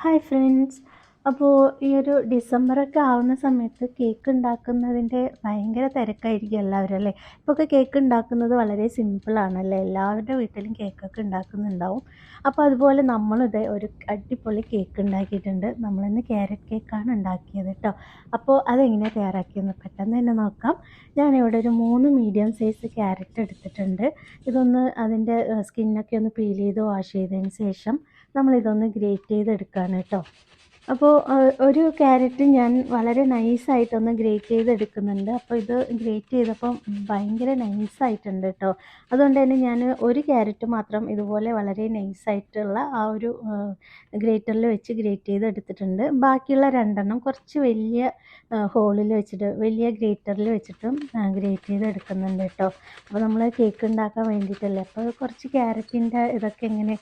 Hi friends. അപ്പോൾ ഈ ഒരു ഡിസംബറൊക്കെ ആവുന്ന സമയത്ത് കേക്ക് ഉണ്ടാക്കുന്നതിൻ്റെ ഭയങ്കര തിരക്കായിരിക്കും എല്ലാവരും അല്ലേ. ഇപ്പോഴൊക്കെ കേക്ക് ഉണ്ടാക്കുന്നത് വളരെ സിമ്പിളാണല്ലേ, എല്ലാവരുടെ വീട്ടിലും കേക്കൊക്കെ ഉണ്ടാക്കുന്നുണ്ടാവും. അപ്പോൾ അതുപോലെ നമ്മളിത് ഒരു അടിപൊളി കേക്ക് ഉണ്ടാക്കിയിട്ടുണ്ട്. നമ്മളിന്ന് ക്യാരറ്റ് കേക്കാണ് ഉണ്ടാക്കിയത് കേട്ടോ. അപ്പോൾ അതെങ്ങനെയാണ് തയ്യാറാക്കിയെന്ന് പെട്ടെന്ന് തന്നെ നോക്കാം. ഞാനിവിടെ ഒരു 3 മീഡിയം സൈസ് ക്യാരറ്റ് എടുത്തിട്ടുണ്ട്. ഇതൊന്ന് അതിൻ്റെ സ്കിന്നൊക്കെ ഒന്ന് പീൽ ചെയ്ത് വാഷ് ചെയ്തതിന് ശേഷം നമ്മളിതൊന്ന് ഗ്രേറ്റ് ചെയ്തെടുക്കുകയാണ് കേട്ടോ. അപ്പോൾ ഒരു ക്യാരറ്റ് ഞാൻ വളരെ നൈസായിട്ടൊന്ന് ഗ്രേറ്റ് ചെയ്തെടുക്കുന്നുണ്ട്. അപ്പോൾ ഇത് ഗ്രേറ്റ് ചെയ്തപ്പം ഭയങ്കര നൈസായിട്ടുണ്ട് കേട്ടോ. അതുകൊണ്ട് തന്നെ ഞാൻ ഒരു ക്യാരറ്റ് മാത്രം ഇതുപോലെ വളരെ നൈസായിട്ടുള്ള ആ ഒരു ഗ്രേറ്ററിൽ വെച്ച് ഗ്രേറ്റ് ചെയ്തെടുത്തിട്ടുണ്ട്. ബാക്കിയുള്ള 2 കുറച്ച് വലിയ ഹോളിൽ വെച്ചിട്ട് വലിയ ഗ്രേറ്ററിൽ വെച്ചിട്ടും ഗ്രേറ്റ് ചെയ്തെടുക്കുന്നുണ്ട് കേട്ടോ. അപ്പോൾ നമ്മൾ കേക്ക് ഉണ്ടാക്കാൻ വേണ്ടിയിട്ടല്ലേ, അപ്പോൾ കുറച്ച് ക്യാരറ്റിൻ്റെ ഇതൊക്കെ ഇങ്ങനെ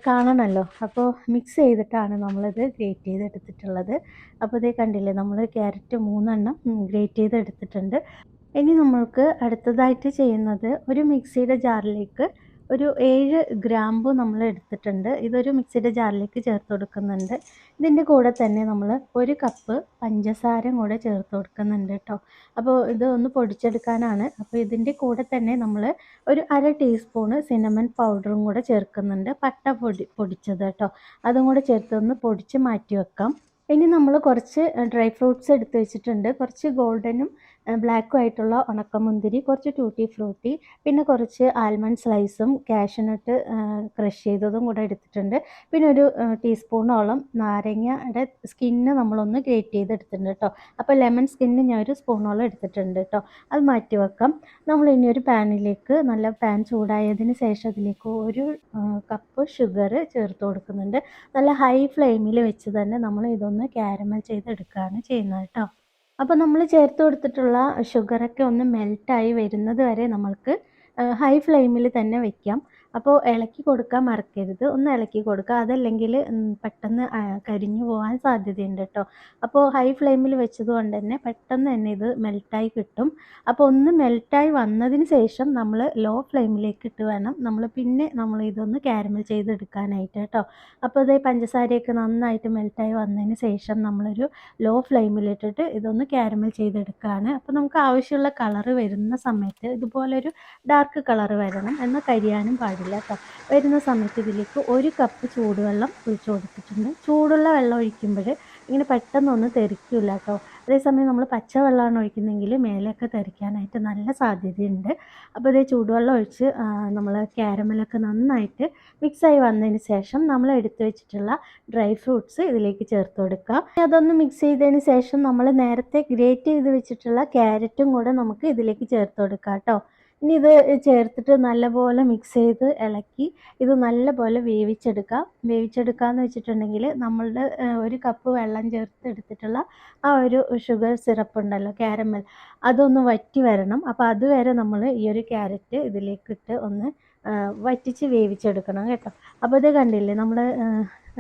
കാണണമല്ലോ. അപ്പോൾ മിക്സ് ചെയ്തിട്ടാണ് നമ്മളിത് ഗ്രേറ്റ് ചെയ്തെടുത്തിട്ടുള്ളത്. അപ്പോൾ ഇതേ കണ്ടില്ലേ, നമ്മൾ ക്യാരറ്റ് 3 ഗ്രേറ്റ് ചെയ്തെടുത്തിട്ടുണ്ട്. ഇനി നമ്മൾക്ക് അടുത്തതായിട്ട് ചെയ്യുന്നത് ഒരു മിക്സിയുടെ ജാറിലേക്ക് ഒരു 7 ഗ്രാമ്പു നമ്മൾ എടുത്തിട്ടുണ്ട്. ഇതൊരു മിക്സിയുടെ ജാറിലേക്ക് ചേർത്ത് കൊടുക്കുന്നുണ്ട്. ഇതിൻ്റെ കൂടെ തന്നെ നമ്മൾ 1 കപ്പ് പഞ്ചസാരയും കൂടെ ചേർത്ത് കൊടുക്കുന്നുണ്ട് കേട്ടോ. അപ്പോൾ ഇത് ഒന്ന് പൊടിച്ചെടുക്കാനാണ്. അപ്പോൾ ഇതിൻ്റെ കൂടെ തന്നെ നമ്മൾ ഒരു 1/2 ടീസ്പൂണ് സിനമൺ പൗഡറും കൂടെ ചേർക്കുന്നുണ്ട്. പട്ട പൊടിച്ചത് കേട്ടോ. അതും കൂടെ ചേർത്ത് ഒന്ന് പൊടിച്ച് മാറ്റി വെക്കാം. ഇനി നമ്മൾ കുറച്ച് ഡ്രൈ ഫ്രൂട്ട്സ് എടുത്ത് വെച്ചിട്ടുണ്ട്. കുറച്ച് ഗോൾഡനും ബ്ലാക്കും ആയിട്ടുള്ള ഉണക്കമുന്തിരി, കുറച്ച് ടൂട്ടി ഫ്രൂട്ടി, പിന്നെ കുറച്ച് ആൽമണ്ട് സ്ലൈസും കാഷ്യൂനട്ട് ക്രഷ് ചെയ്തതും കൂടെ എടുത്തിട്ടുണ്ട്. പിന്നെ ഒരു ടീസ്പൂണോളം നാരങ്ങയുടെ സ്കിന്ന് നമ്മളൊന്ന് ഗ്രേറ്റ് ചെയ്തെടുത്തിട്ടുണ്ട് കേട്ടോ. അപ്പോൾ ലെമൺ സ്കിന്ന് ഞാൻ ഒരു സ്പൂണോളം എടുത്തിട്ടുണ്ട് കേട്ടോ. അത് മാറ്റി വെക്കാം. നമ്മൾ ഇനി ഒരു പാനിലേക്ക്, നല്ല പാൻ ചൂടായതിന് ശേഷം അതിലേക്ക് 1 കപ്പ് ഷുഗർ ചേർത്ത് കൊടുക്കുന്നുണ്ട്. നല്ല ഹൈ ഫ്ലെയിമിൽ വെച്ച് തന്നെ നമ്മൾ ഇതൊന്ന് കാരമൽ ചെയ്തെടുക്കുകയാണ് ചെയ്യുന്നത് കേട്ടോ. അപ്പോൾ നമ്മൾ ചേർത്ത് കൊടുത്തിട്ടുള്ള ഷുഗറൊക്കെ ഒന്ന് മെൽറ്റായി വരുന്നത് വരെ നമ്മൾക്ക് ഹൈ ഫ്ലെയിമിൽ തന്നെ വെക്കാം. അപ്പോൾ ഇളക്കി കൊടുക്കാൻ മറക്കരുത്. ഒന്ന് ഇളക്കി കൊടുക്കുക, അതല്ലെങ്കിൽ പെട്ടെന്ന് കരിഞ്ഞു പോകാൻ സാധ്യതയുണ്ട് കേട്ടോ. അപ്പോൾ ഹൈ ഫ്ലെയിമിൽ വെച്ചത് കൊണ്ട് തന്നെ പെട്ടെന്ന് തന്നെ ഇത് മെൽറ്റായി കിട്ടും. അപ്പോൾ ഒന്ന് മെൽറ്റായി വന്നതിന് ശേഷം നമ്മൾ ലോ ഫ്ലെയിമിലേക്ക് ഇട്ട് വേണം നമ്മൾ ഇതൊന്ന് കാരമൽ ചെയ്തെടുക്കാനായിട്ട് കേട്ടോ. അപ്പോൾ ഇത് പഞ്ചസാരയൊക്കെ നന്നായിട്ട് മെൽറ്റായി വന്നതിന് ശേഷം നമ്മളൊരു ലോ ഫ്ലെയിമിലിട്ടിട്ട് ഇതൊന്ന് കാരമൽ ചെയ്തെടുക്കുകയാണ്. അപ്പോൾ നമുക്ക് ആവശ്യമുള്ള കളറ് വരുന്ന സമയത്ത് ഇതുപോലൊരു ഡാർക്ക് കളറ് വരണം, എന്നാൽ കരിയാനും പാടില്ല കേട്ടോ. വരുന്ന സമയത്ത് ഇതിലേക്ക് 1 കപ്പ് ചൂടുവെള്ളം ഒഴിച്ച് കൊടുത്തിട്ടുണ്ട്. ചൂടുള്ള വെള്ളം ഒഴിക്കുമ്പോൾ ഇങ്ങനെ പെട്ടെന്നൊന്നും തെറിക്കില്ല കേട്ടോ. അതേസമയം നമ്മൾ പച്ചവെള്ളമാണ് ഒഴിക്കുന്നതെങ്കിൽ മേലെയൊക്കെ തെറിക്കാനായിട്ട് നല്ല സാധ്യതയുണ്ട്. അപ്പോൾ ഇതേ ചൂടുവെള്ളം ഒഴിച്ച് നമ്മൾ കാരമലൊക്കെ നന്നായിട്ട് മിക്സായി വന്നതിന് ശേഷം നമ്മൾ എടുത്തു വെച്ചിട്ടുള്ള ഡ്രൈ ഫ്രൂട്ട്സ് ഇതിലേക്ക് ചേർത്ത് കൊടുക്കുക. അതൊന്ന് മിക്സ് ചെയ്തതിന് ശേഷം നമ്മൾ നേരത്തെ ഗ്രേറ്റ് ചെയ്ത് വെച്ചിട്ടുള്ള ക്യാരറ്റും കൂടെ നമുക്ക് ഇതിലേക്ക് ചേർത്ത് കൊടുക്കാം കേട്ടോ. ഇനി ഇത് ചേർത്തിട്ട് നല്ലപോലെ മിക്സ് ചെയ്ത് ഇളക്കി ഇത് നല്ലപോലെ വേവിച്ചെടുക്കുക എന്ന് വെച്ചിട്ടുണ്ടെങ്കിൽ നമ്മളുടെ 1 കപ്പ് വെള്ളം ചേർത്ത് എടുത്തിട്ടുള്ള ആ ഒരു ഷുഗർ സിറപ്പ് ഉണ്ടല്ലോ, കാരമൽ, അതൊന്ന് വറ്റി വരണം. അപ്പോൾ അതുവരെ നമ്മൾ ഈ ഒരു ക്യാരറ്റ് ഇതിലേക്കിട്ട് ഒന്ന് വറ്റിച്ച് വേവിച്ചെടുക്കണം കേട്ടോ. അപ്പോൾ ഇത് കണ്ടില്ലേ, നമ്മൾ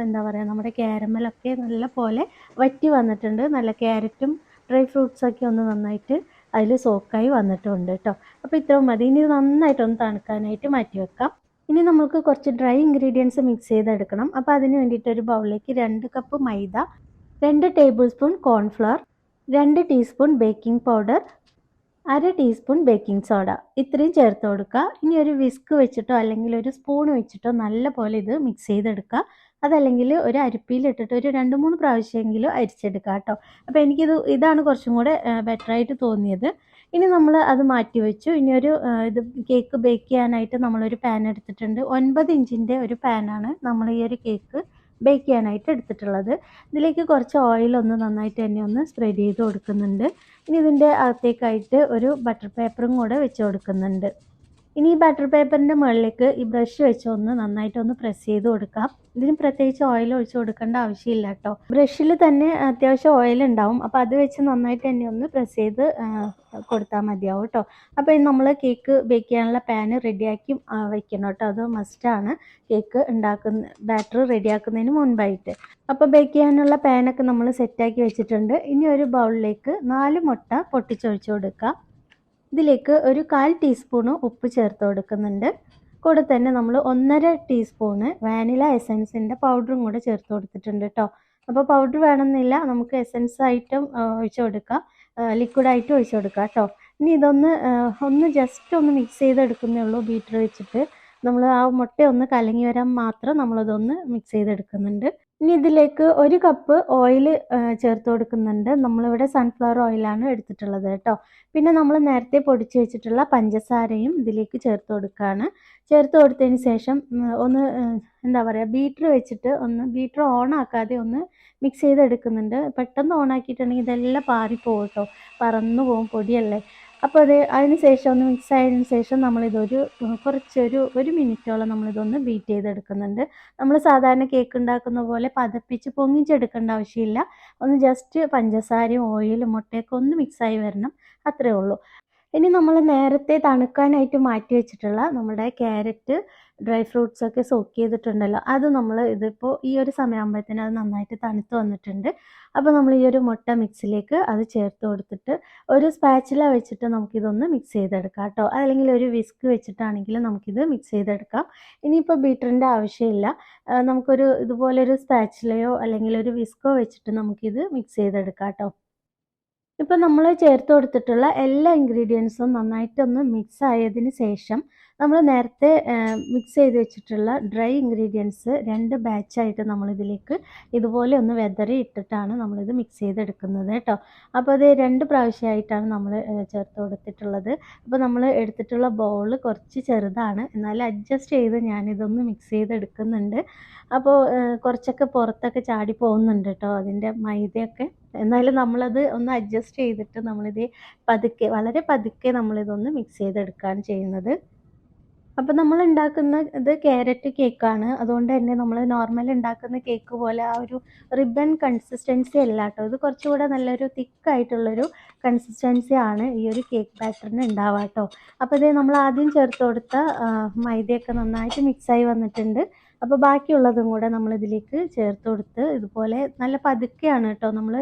എന്താ പറയുക, നമ്മുടെ കാരമലൊക്കെ നല്ല പോലെ വറ്റി വന്നിട്ടുണ്ട്. നല്ല ക്യാരറ്റും ഡ്രൈ ഫ്രൂട്ട്സൊക്കെ ഒന്ന് നന്നായിട്ട് അതിൽ സോക്കായി വന്നിട്ടുണ്ട് കേട്ടോ. അപ്പോൾ ഇത്രയും മതി. ഇനി ഇത് നന്നായിട്ടൊന്ന് തണുക്കാനായിട്ട് മാറ്റി വെക്കാം. ഇനി നമുക്ക് കുറച്ച് ഡ്രൈ ഇൻഗ്രീഡിയൻസ് മിക്സ് ചെയ്തെടുക്കണം. അപ്പോൾ അതിന് വേണ്ടിയിട്ട് ഒരു ബൗളിലേക്ക് 2 കപ്പ് മൈദ, 2 table spoon cornflour, 2 teaspoon baking powder, 1/2 teaspoon baking soda, ഇത്രയും ചേർത്ത് കൊടുക്കുക. ഇനി ഒരു വിസ്ക് വെച്ചിട്ടോ അല്ലെങ്കിൽ ഒരു സ്പൂൺ വെച്ചിട്ടോ നല്ലപോലെ ഇത് മിക്സ് ചെയ്തെടുക്കുക. അതല്ലെങ്കിൽ ഒരു അരിപ്പിയിലിട്ടിട്ട് ഒരു 2-3 പ്രാവശ്യമെങ്കിലും അരിച്ചെടുക്കുക കേട്ടോ. അപ്പോൾ ഇതാണ് കുറച്ചും കൂടെ ബെറ്ററായിട്ട് തോന്നിയത്. ഇനി നമ്മൾ അത് മാറ്റി വെച്ചു. ഇനി ഒരു ഇത് കേക്ക് ബേക്ക് ചെയ്യാനായിട്ട് നമ്മളൊരു പാൻ എടുത്തിട്ടുണ്ട്. 9 ഇഞ്ചിൻ്റെ ഒരു പാനാണ് നമ്മൾ ഈ ഒരു കേക്ക് ബേക്ക് ചെയ്യാനായിട്ട് എടുത്തിട്ടുള്ളത്. ഇതിലേക്ക് കുറച്ച് ഓയിലൊന്ന് നന്നായിട്ട് തന്നെ ഒന്ന് സ്പ്രെഡ് ചെയ്ത് കൊടുക്കുന്നുണ്ട്. ഇനി ഇതിൻ്റെ അകത്തേക്കായിട്ട് ഒരു ബട്ടർ പേപ്പറും കൂടെ വെച്ച് കൊടുക്കുന്നുണ്ട്. ഇനി ഈ ബട്ടർ പേപ്പറിൻ്റെ മുകളിലേക്ക് ഈ ബ്രഷ് വെച്ച് ഒന്ന് നന്നായിട്ടൊന്ന് പ്രസ് ചെയ്ത് കൊടുക്കാം. ഇതിന് പ്രത്യേകിച്ച് ഓയിൽ ഒഴിച്ച് കൊടുക്കേണ്ട ആവശ്യമില്ല കേട്ടോ. ബ്രഷിൽ തന്നെ അത്യാവശ്യം ഓയിൽ ഉണ്ടാവും. അപ്പോൾ അത് വെച്ച് നന്നായിട്ട് തന്നെ ഒന്ന് പ്രസ് ചെയ്ത് കൊടുത്താൽ മതിയാവും കേട്ടോ. അപ്പോൾ നമ്മൾ കേക്ക് ബേക്ക് ചെയ്യാനുള്ള പാന് റെഡിയാക്കി വെക്കണം കേട്ടോ. അത് മസ്റ്റാണ് കേക്ക് ബാറ്റർ റെഡിയാക്കുന്നതിന് മുൻപായിട്ട്. അപ്പോൾ ബേക്ക് ചെയ്യാനുള്ള പാനൊക്കെ നമ്മൾ സെറ്റാക്കി വെച്ചിട്ടുണ്ട്. ഇനി ഒരു ബൗളിലേക്ക് 4 മുട്ട പൊട്ടിച്ചൊഴിച്ച് കൊടുക്കുക. ഇതിലേക്ക് ഒരു 1/4 ടീസ്പൂണ് ഉപ്പ് ചേർത്ത് കൊടുക്കുന്നുണ്ട്. കൂടെ തന്നെ നമ്മൾ 1.5 ടീസ്പൂണ് വാനില എസൻസിൻ്റെ പൗഡറും കൂടെ ചേർത്ത് കൊടുത്തിട്ടുണ്ട് കേട്ടോ. അപ്പോൾ പൗഡർ വേണമെന്നില്ല, നമുക്ക് എസൻസ് ആയിട്ടും ഒഴിച്ച് കൊടുക്കാം, ലിക്വിഡായിട്ടും ഒഴിച്ച് കൊടുക്കാം കേട്ടോ. ഇനി ഇതൊന്ന് ഒന്ന് ജസ്റ്റ് ഒന്ന് മിക്സ് ചെയ്തെടുക്കുന്നേ ഉള്ളൂ ബീറ്റർ വെച്ചിട്ട്. നമ്മൾ ആ മുട്ട ഒന്ന് കലങ്ങി വരാൻ മാത്രം നമ്മളതൊന്ന് മിക്സ് ചെയ്തെടുക്കുന്നുണ്ട്. ഇനി ഇതിലേക്ക് 1 കപ്പ് ഓയിൽ ചേർത്ത് കൊടുക്കുന്നുണ്ട്. നമ്മളിവിടെ സൺഫ്ലവർ ഓയിലാണ് എടുത്തിട്ടുള്ളത് കേട്ടോ. പിന്നെ നമ്മൾ നേരത്തെ പൊടിച്ച് വെച്ചിട്ടുള്ള പഞ്ചസാരയും ഇതിലേക്ക് ചേർത്ത് കൊടുക്കുകയാണ്. ചേർത്ത് കൊടുത്തതിന് ശേഷം ഒന്ന് എന്താ പറയുക, ബീറ്റർ വെച്ചിട്ട് ഒന്ന് ബീറ്റർ ഓൺ ആക്കാതെ ഒന്ന് മിക്സ് ചെയ്തെടുക്കുന്നുണ്ട്. പെട്ടെന്ന് ഓൺ ആക്കിയിട്ടുണ്ടെങ്കിൽ ഇതെല്ലാം പാറിപ്പോകും കേട്ടോ, പറന്നു പോകും, പൊടിയല്ലേ. അപ്പോൾ അതിന് ശേഷം ഒന്ന് മിക്സ് ആയതിനു ശേഷം നമ്മളിതൊരു ഒരു മിനിറ്റോളം നമ്മളിതൊന്ന് ബീറ്റ് ചെയ്തെടുക്കുന്നുണ്ട്. നമ്മൾ സാധാരണ കേക്ക് ഉണ്ടാക്കുന്ന പോലെ പതപ്പിച്ച് പൊങ്ങിച്ചെടുക്കേണ്ട ആവശ്യമില്ല. ഒന്ന് ജസ്റ്റ് പഞ്ചസാരയും ഓയിലും മുട്ടയൊക്കെ ഒന്ന് മിക്സായി വരണം, അത്രേ ഉള്ളൂ. ഇനി നമ്മൾ നേരത്തെ തണുക്കാനായിട്ട് മാറ്റി വെച്ചിട്ടുള്ള നമ്മുടെ ക്യാരറ്റ്, ഡ്രൈ ഫ്രൂട്ട്സ് ഒക്കെ സോക്ക് ചെയ്തിട്ടുണ്ടല്ലോ, അത് നമ്മൾ ഇതിപ്പോൾ ഈ ഒരു സമയമാകുമ്പോഴത്തേനും അത് നന്നായിട്ട് തണുത്ത് വന്നിട്ടുണ്ട്. അപ്പോൾ നമ്മൾ ഈ ഒരു മുട്ട മിക്സിലേക്ക് അത് ചേർത്ത് കൊടുത്തിട്ട് ഒരു സ്പാച്ചില വെച്ചിട്ട് നമുക്കിതൊന്ന് മിക്സ് ചെയ്തെടുക്കാം കേട്ടോ. അല്ലെങ്കിൽ ഒരു വിസ്ക് വെച്ചിട്ടാണെങ്കിലും നമുക്കിത് മിക്സ് ചെയ്തെടുക്കാം. ഇനിയിപ്പോൾ ബീറ്ററിൻ്റെ ആവശ്യമില്ല, നമുക്കൊരു ഇതുപോലൊരു സ്പാച്ചിലയോ അല്ലെങ്കിൽ ഒരു വിസ്കോ വെച്ചിട്ട് നമുക്കിത് മിക്സ് ചെയ്തെടുക്കാം കേട്ടോ. ഇപ്പം നമ്മൾ ചേർത്ത് കൊടുത്തിട്ടുള്ള എല്ലാ ഇൻഗ്രീഡിയൻസും നന്നായിട്ടൊന്ന് മിക്സ് ആയതിന് ശേഷം നമ്മൾ നേരത്തെ മിക്സ് ചെയ്ത് വെച്ചിട്ടുള്ള ഡ്രൈ ഇൻഗ്രീഡിയൻസ് 2 ബാച്ചായിട്ട് നമ്മളിതിലേക്ക് ഇതുപോലെ ഒന്ന് വെതറി ഇട്ടിട്ടാണ് നമ്മളിത് മിക്സ് ചെയ്തെടുക്കുന്നത് കേട്ടോ. അപ്പോൾ അത് 2 പ്രാവശ്യമായിട്ടാണ് നമ്മൾ ചേർത്ത് കൊടുത്തിട്ടുള്ളത്. അപ്പോൾ നമ്മൾ എടുത്തിട്ടുള്ള ബൗൾ കുറച്ച് ചെറുതാണ്, എന്നാലും അഡ്ജസ്റ്റ് ചെയ്ത് ഞാനിതൊന്ന് മിക്സ് ചെയ്തെടുക്കുന്നുണ്ട്. അപ്പോൾ കുറച്ചൊക്കെ പുറത്തൊക്കെ ചാടി പോകുന്നുണ്ട് കേട്ടോ അതിൻ്റെ മൈദയൊക്കെ. എന്നാലും നമ്മളത് ഒന്ന് അഡ്ജസ്റ്റ് ചെയ്തിട്ട് നമ്മളിത് പതുക്കെ, വളരെ പതുക്കെ നമ്മളിതൊന്ന് മിക്സ് ചെയ്തെടുക്കുകയാണ് ചെയ്യുന്നത്. അപ്പോൾ നമ്മൾ ഉണ്ടാക്കുന്ന ഇത് ക്യാരറ്റ് കേക്കാണ്, അതുകൊണ്ട് തന്നെ നമ്മൾ നോർമൽ ഉണ്ടാക്കുന്ന കേക്ക് പോലെ ആ ഒരു റിബൺ കൺസിസ്റ്റൻസി അല്ല കേട്ടോ. ഇത് കുറച്ചുകൂടെ നല്ലൊരു തിക്കായിട്ടുള്ളൊരു കൺസിസ്റ്റൻസി ആണ് ഈ ഒരു കേക്ക് ബാറ്ററിന് ഉണ്ടാവുക കേട്ടോ. അപ്പോൾ ഇത് നമ്മൾ ആദ്യം ചേർത്ത് കൊടുത്ത മൈദയൊക്കെ നന്നായിട്ട് മിക്സായി വന്നിട്ടുണ്ട്. അപ്പോൾ ബാക്കിയുള്ളതും കൂടെ നമ്മളിതിലേക്ക് ചേർത്ത് കൊടുത്ത് ഇതുപോലെ നല്ല പതുക്കെയാണ് കേട്ടോ, നമ്മൾ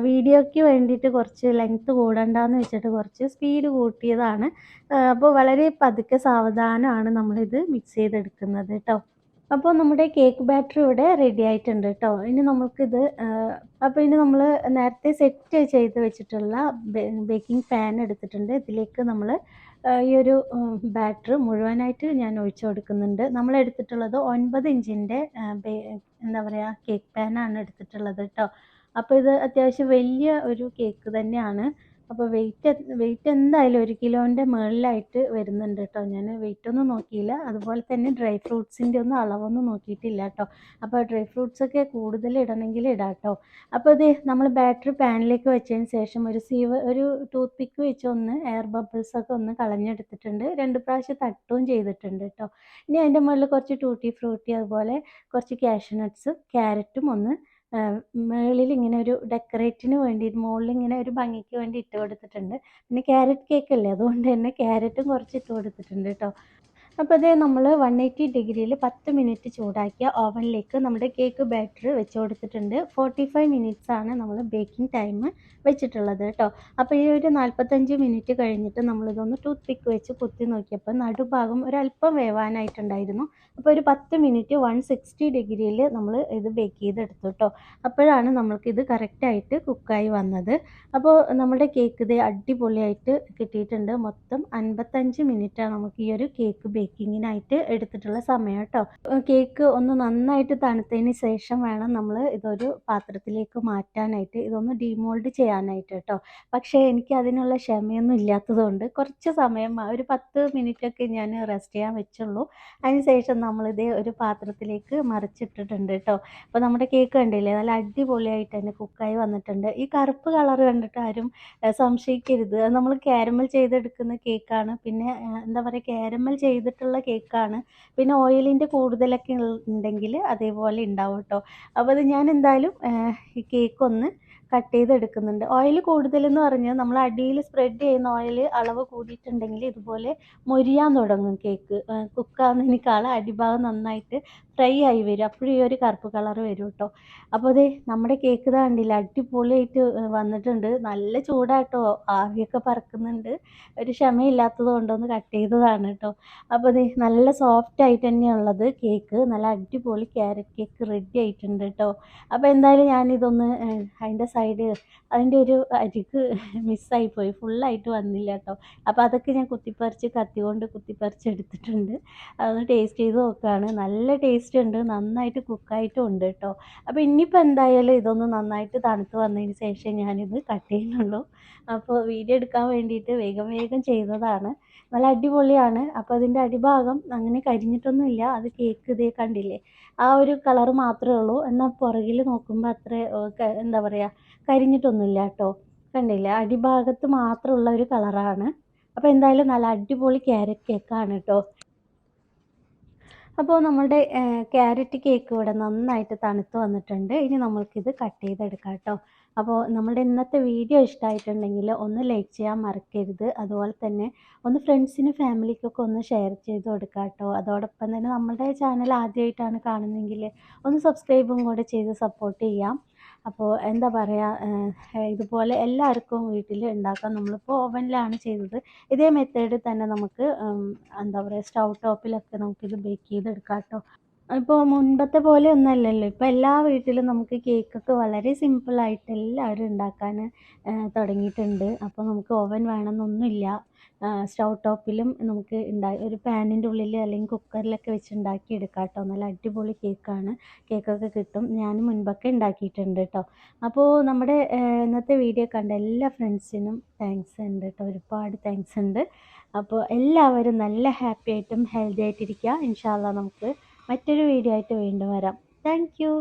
വീഡിയോയ്ക്ക് വേണ്ടിയിട്ട് കുറച്ച് ലെങ്ത്ത് കൂടണ്ടെന്ന് വെച്ചിട്ട് കുറച്ച് സ്പീഡ് കൂട്ടിയതാണ്. അപ്പോൾ വളരെ പതുക്കെ സാവധാനമാണ് നമ്മളിത് മിക്സ് ചെയ്തെടുക്കുന്നത് കേട്ടോ. അപ്പോൾ നമ്മുടെ കേക്ക് ബാറ്റർ ഇവിടെ റെഡി ആയിട്ടുണ്ട് കേട്ടോ. ഇനി നമുക്കിത് അപ്പോൾ ഇനി നമ്മൾ നേരത്തെ സെറ്റ് ചെയ്ത് വെച്ചിട്ടുള്ള ബേക്കിംഗ് പാൻ എടുത്തിട്ടുണ്ട്. ഇതിലേക്ക് നമ്മൾ ഈ ഒരു ബാറ്റർ മുഴുവനായിട്ട് ഞാൻ ഒഴിച്ചു കൊടുക്കുന്നുണ്ട്. നമ്മൾ എടുത്തിട്ടുള്ളത് 9 ഇഞ്ചിൻ്റെ എന്താ പറയുക കേക്ക് പാനാണ് എടുത്തിട്ടുള്ളത് കേട്ടോ. അപ്പോൾ ഇത് അത്യാവശ്യം വലിയ ഒരു കേക്ക് തന്നെയാണ്. അപ്പോൾ വെയിറ്റ് എന്തായാലും 1 കിലോൻ്റെ മുകളിലായിട്ട് വരുന്നുണ്ട് കേട്ടോ. ഞാൻ വെയിറ്റൊന്നും നോക്കിയില്ല, അതുപോലെ തന്നെ ഡ്രൈ ഫ്രൂട്ട്സിൻ്റെ ഒന്നും അളവൊന്നും നോക്കിയിട്ടില്ല കേട്ടോ. അപ്പോൾ ഡ്രൈ ഫ്രൂട്ട്സൊക്കെ കൂടുതൽ ഇടണമെങ്കിൽ ഇടാം കേട്ടോ. അപ്പോൾ ഇത് നമ്മൾ ബാറ്ററി പാനിലേക്ക് വെച്ചതിന് ശേഷം ഒരു ടൂത്ത് പിക്ക് വെച്ച് ഒന്ന് എയർ ബബിൾസൊക്കെ ഒന്ന് കളഞ്ഞെടുത്തിട്ടുണ്ട്. 2 പ്രാവശ്യം തട്ടുകയും ചെയ്തിട്ടുണ്ട് കേട്ടോ. ഇനി അതിൻ്റെ മുകളിൽ കുറച്ച് ടൂട്ടി ഫ്രൂട്ടി, അതുപോലെ കുറച്ച് കാഷ്യൂ നട്ട്സും ക്യാരറ്റും ഒന്ന് മുകളിൽ ഇങ്ങനെ ഒരു ഡെക്കറേറ്റിന് വേണ്ടി മുകളിൽ ഇങ്ങനെ ഒരു ഭംഗിക്ക് വേണ്ടി ഇട്ട് കൊടുത്തിട്ടുണ്ട്. പിന്നെ ക്യാരറ്റ് കേക്ക് അല്ലേ, അതുകൊണ്ട് തന്നെ ക്യാരറ്റും കുറച്ച് ഇട്ട് കൊടുത്തിട്ടുണ്ട് കേട്ടോ. അപ്പോൾ അതേ നമ്മൾ 180 ഡിഗ്രിയിൽ 10 മിനിറ്റ് ചൂടാക്കിയ ഓവനിലേക്ക് നമ്മുടെ കേക്ക് ബാറ്റർ വെച്ച് കൊടുത്തിട്ടുണ്ട്. 45 മിനിറ്റ്സ് ആണ് നമ്മൾ ബേക്കിംഗ് ടൈം വെച്ചിട്ടുള്ളത് കേട്ടോ. അപ്പോൾ ഈ ഒരു 45 മിനിറ്റ് കഴിഞ്ഞിട്ട് നമ്മളിതൊന്ന് ടൂത്ത് പിക്ക് വെച്ച് കുത്തി നോക്കിയപ്പോൾ നടുഭാഗം ഒരല്പം വേവാനായിട്ടുണ്ടായിരുന്നു. അപ്പോൾ ഒരു 10 മിനിറ്റ് 160 ഡിഗ്രിയിൽ നമ്മൾ ഇത് ബേക്ക് ചെയ്തെടുത്തു കേട്ടോ. അപ്പോഴാണ് നമ്മൾക്കിത് കറക്റ്റായിട്ട് കുക്കായി വന്നത്. അപ്പോൾ നമ്മുടെ കേക്ക് ഇത് അടിപൊളിയായിട്ട് കിട്ടിയിട്ടുണ്ട്. മൊത്തം 55 മിനിറ്റാണ് നമുക്ക് ഈ ഒരു കേക്ക് ബേക്കിങ്ങിനായിട്ട് എടുത്തിട്ടുള്ള സമയം കേട്ടോ. കേക്ക് ഒന്ന് നന്നായിട്ട് തണുത്തതിന് ശേഷം വേണം നമ്മൾ ഇതൊരു പാത്രത്തിലേക്ക് മാറ്റാനായിട്ട്, ഇതൊന്ന് ഡീമോൾഡ് ചെയ്യാനായിട്ട് കേട്ടോ. പക്ഷേ എനിക്ക് അതിനുള്ള ക്ഷമയൊന്നും ഇല്ലാത്തതുകൊണ്ട് കുറച്ച് സമയം, ഒരു 10 മിനിറ്റൊക്കെ ഞാൻ റെസ്റ്റ് ചെയ്യാൻ വെച്ചുള്ളൂ. അതിന് ശേഷം നമ്മളിത് ഒരു പാത്രത്തിലേക്ക് മറിച്ചിട്ടിട്ടുണ്ട് കേട്ടോ. അപ്പോൾ നമ്മുടെ കേക്ക് കണ്ടില്ലേ, നല്ല അടിപൊളിയായിട്ട് തന്നെ കുക്കായി വന്നിട്ടുണ്ട്. ഈ കറുപ്പ് കളർ കണ്ടിട്ട് ആരും സംശയിക്കരുത്, അത് നമ്മൾ കാരമൽ ചെയ്തെടുക്കുന്ന കേക്കാണ്. പിന്നെ എന്താ പറയുക, കാരമൽ ചെയ്തിട്ടുള്ള കേക്കാണ്. പിന്നെ ഓയിലിൻ്റെ കൂടുതലൊക്കെ ഉണ്ടെങ്കിൽ അതേപോലെ ഉണ്ടാവും കേട്ടോ. അപ്പോൾ അത് ഞാൻ എന്തായാലും ഈ കേക്ക് ഒന്ന് കട്ട് ചെയ്തെടുക്കുന്നുണ്ട്. ഓയിൽ കൂടുതലെന്ന് പറഞ്ഞാൽ നമ്മൾ അടിയിൽ സ്പ്രെഡ് ചെയ്യുന്ന ഓയിൽ അളവ് കൂടിയിട്ടുണ്ടെങ്കിൽ ഇതുപോലെ മൊരിയാൻ തുടങ്ങും കേക്ക്. കുക്കാവുന്നതിനേക്കാൾ അടിഭാഗം നന്നായിട്ട് ഫ്രൈ ആയി വരും. അപ്പോഴും ഈ ഒരു കറുപ്പ് കളർ വരും കേട്ടോ. അപ്പോൾ ദേ നമ്മുടെ കേക്ക് ഇതാ കണ്ടില്ലേ, അടിപൊളിയായിട്ട് വന്നിട്ടുണ്ട്. നല്ല ചൂടാട്ടോ, ആവിയൊക്കെ പറക്കുന്നുണ്ട്. ഒരു ക്ഷമയില്ലാത്തത് കൊണ്ടൊന്ന് കട്ട് ചെയ്തതാണ് കേട്ടോ. അപ്പോൾ ദേ നല്ല സോഫ്റ്റ് ആയിട്ട് തന്നെയുള്ളത് കേക്ക്. നല്ല അടിപൊളി ക്യാരറ്റ് കേക്ക് റെഡി ആയിട്ടുണ്ട് കേട്ടോ. അപ്പോൾ എന്തായാലും ഞാനിതൊന്ന് അതിൻ്റെ സൈഡ്, അതിൻ്റെ ഒരു അരിക്ക് മിസ്സായിപ്പോയി, ഫുള്ളായിട്ട് വന്നില്ല കേട്ടോ. അപ്പോൾ അതൊക്കെ ഞാൻ കത്തി കൊണ്ട് കുത്തിപ്പറിച്ചെടുത്തിട്ടുണ്ട്. അതൊന്ന് ടേസ്റ്റ് ചെയ്ത് നോക്കുകയാണ്. നല്ല ടേസ്റ്റ് ഉണ്ട്, നന്നായിട്ട് കുക്കായിട്ടും ഉണ്ട് കേട്ടോ. അപ്പോൾ ഇനിയിപ്പോൾ എന്തായാലും ഇതൊന്ന് നന്നായിട്ട് തണുത്ത് വന്നതിന് ശേഷം ഞാനിത് കട്ട് ചെയ്യുന്നുള്ളൂ. അപ്പോൾ വീഡിയോ എടുക്കാൻ വേണ്ടിയിട്ട് വേഗം വേഗം ചെയ്തതാണ്. നല്ല അടിപൊളിയാണ്. അപ്പോൾ അതിൻ്റെ അടിഭാഗം അങ്ങനെ കരിഞ്ഞിട്ടൊന്നുമില്ല. അത് കേക്ക് ഇതേ കണ്ടില്ലേ, ആ ഒരു കളർ മാത്രമേ ഉള്ളൂ. എന്നാൽ പുറകിൽ നോക്കുമ്പോൾ അത്ര എന്താ പറയുക, കരിഞ്ഞിട്ടൊന്നുമില്ല കേട്ടോ. കണ്ടില്ലേ, അടിഭാഗത്ത് മാത്രമുള്ള ഒരു കളറാണ്. അപ്പോൾ എന്തായാലും നല്ല അടിപൊളി ക്യാരറ്റ് കേക്കാണ് കേട്ടോ. അപ്പോൾ നമ്മുടെ ക്യാരറ്റ് കേക്ക് ഇവിടെ നന്നായിട്ട് തണുത്ത് വന്നിട്ടുണ്ട്. ഇനി നമ്മൾക്കിത് കട്ട് ചെയ്തെടുക്കാം കേട്ടോ. അപ്പോൾ നമ്മുടെ ഇന്നത്തെ വീഡിയോ ഇഷ്ടമായിട്ടുണ്ടെങ്കിൽ ഒന്ന് ലൈക്ക് ചെയ്യാൻ മറക്കരുത്. അതുപോലെ തന്നെ ഒന്ന് ഫ്രണ്ട്സിനും ഫാമിലിക്കൊക്കെ ഒന്ന് ഷെയർ ചെയ്ത് കൊടുക്കാം കേട്ടോ. അതോടൊപ്പം തന്നെ നമ്മുടെ ചാനൽ ആദ്യമായിട്ടാണ് കാണുന്നതെങ്കിൽ ഒന്ന് സബ്സ്ക്രൈബും കൂടെ ചെയ്ത് സപ്പോർട്ട് ചെയ്യാം. അപ്പോൾ എന്താ പറയുക, ഇതുപോലെ എല്ലാവർക്കും വീട്ടിൽ ഉണ്ടാക്കാം. നമ്മളിപ്പോൾ ഓവനിലാണ് ചെയ്തത്. ഇതേ മെത്തേഡിൽ തന്നെ നമുക്ക് എന്താ പറയുക, സ്റ്റൗ ടോപ്പിലൊക്കെ നമുക്കിത് ബേക്ക് ചെയ്തെടുക്കാം കേട്ടോ. ഇപ്പോൾ മുൻപത്തെ പോലെ ഒന്നല്ലല്ലോ, ഇപ്പോൾ എല്ലാ വീട്ടിലും നമുക്ക് കേക്കൊക്കെ വളരെ സിമ്പിളായിട്ട് എല്ലാവരും ഉണ്ടാക്കാൻ തുടങ്ങിയിട്ടുണ്ട്. അപ്പോൾ നമുക്ക് ഓവൻ വേണമെന്നൊന്നുമില്ല. സ്റ്റൗ ടോപ്പിലും നമുക്ക് ഒരു പാനിൻ്റെ ഉള്ളിൽ അല്ലെങ്കിൽ കുക്കറിലൊക്കെ വെച്ച് ഉണ്ടാക്കിയെടുക്കാം കേട്ടോ. നല്ല അടിപൊളി കേക്കൊക്കെ കിട്ടും. ഞാൻ മുൻപൊക്കെ ഉണ്ടാക്കിയിട്ടുണ്ട് കേട്ടോ. അപ്പോൾ നമ്മുടെ ഇന്നത്തെ വീഡിയോ കണ്ട എല്ലാ ഫ്രണ്ട്സിനും താങ്ക്സ് ഉണ്ട് കേട്ടോ, ഒരുപാട് താങ്ക്സ് ഉണ്ട്. അപ്പോൾ എല്ലാവരും നല്ല ഹാപ്പി ആയിട്ടും ഹെൽത്തി ആയിട്ടിരിക്കുക. ഇൻഷാ അള്ളാ നമുക്ക് മറ്റൊരു വീഡിയോ ആയിട്ട് വീണ്ടും വരാം. Thank you.